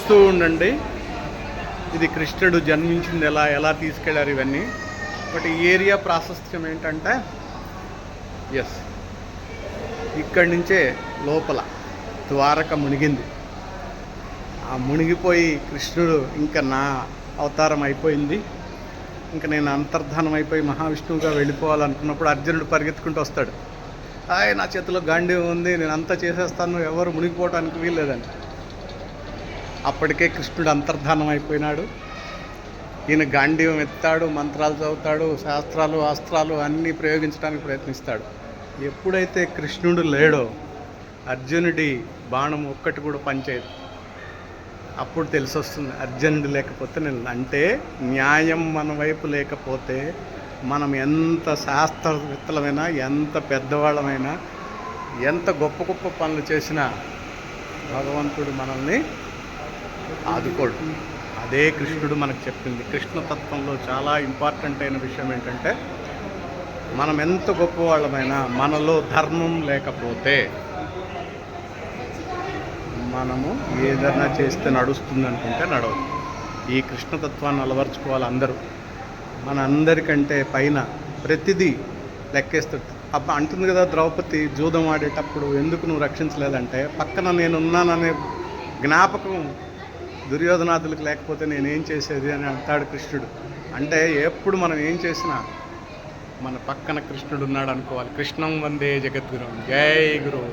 చూస్తూ ఉండండి. ఇది కృష్ణుడు జన్మించింది ఎలా ఎలా తీసుకెళ్లారు ఇవన్నీ. బట్ ఈ ఏరియా ప్రాశస్త్యం ఏంటంటే ఇక్కడి నుంచే లోపల ద్వారక మునిగింది. ఆ మునిగిపోయి కృష్ణుడు ఇంకా నా అవతారం అయిపోయింది, ఇంకా నేను అంతర్ధానం అయిపోయి మహావిష్ణువుగా వెళ్ళిపోవాలనుకున్నప్పుడు అర్జునుడు పరిగెత్తుకుంటూ వస్తాడు. నా చేతిలో గాంధీవం ఉంది, నేను అంతా చేసేస్తాను, ఎవరు మునిగిపోవడానికి వీల్లేదని. అప్పటికే కృష్ణుడు అంతర్ధానం అయిపోయినాడు. ఈయన గాంధీవం ఎత్తాడు, మంత్రాలు చదువుతాడు, శాస్త్రాలు అస్త్రాలు అన్నీ ప్రయోగించడానికి ప్రయత్నిస్తాడు. ఎప్పుడైతే కృష్ణుడు లేడో అర్జునుడి బాణం ఒక్కటి కూడా పనిచేయదు. అప్పుడు తెలిసొస్తుంది అర్జునుడు లేకపోతే నేను అంటే న్యాయం మన వైపు లేకపోతే మనం ఎంత శాస్త్రవేత్తలమైనా, ఎంత పెద్దవాళ్ళమైనా, ఎంత గొప్ప గొప్ప పనులు చేసినా భగవంతుడు మనల్ని ఆదుకోడు. అదే కృష్ణుడు మనకు చెప్పింది. కృష్ణతత్వంలో చాలా ఇంపార్టెంట్ అయిన విషయం ఏంటంటే మనం ఎంత గొప్పవాళ్ళమైనా మనలో ధర్మం లేకపోతే మనము ఏదైనా చేస్తే నడుస్తుంది అనుకుంటే నడవదు. ఈ కృష్ణతత్వాన్ని అలవర్చుకోవాలి అందరూ. మన అందరికంటే పైన ప్రతిదీ లెక్కేస్తాడు. అంటుంది కదా ద్రౌపది జూదం ఆడేటప్పుడు ఎందుకు నువ్వు రక్షించలేదంటే, పక్కన నేనున్నాననే జ్ఞాపకం దుర్యోధనాదులకు లేకపోతే నేనేం చేసేది అని అంటాడు కృష్ణుడు. అంటే ఎప్పుడు మనం ఏం చేసినా మన పక్కన కృష్ణుడు ఉన్నాడు అనుకోవాలి. కృష్ణం వందే జగద్గురు. జై గురు.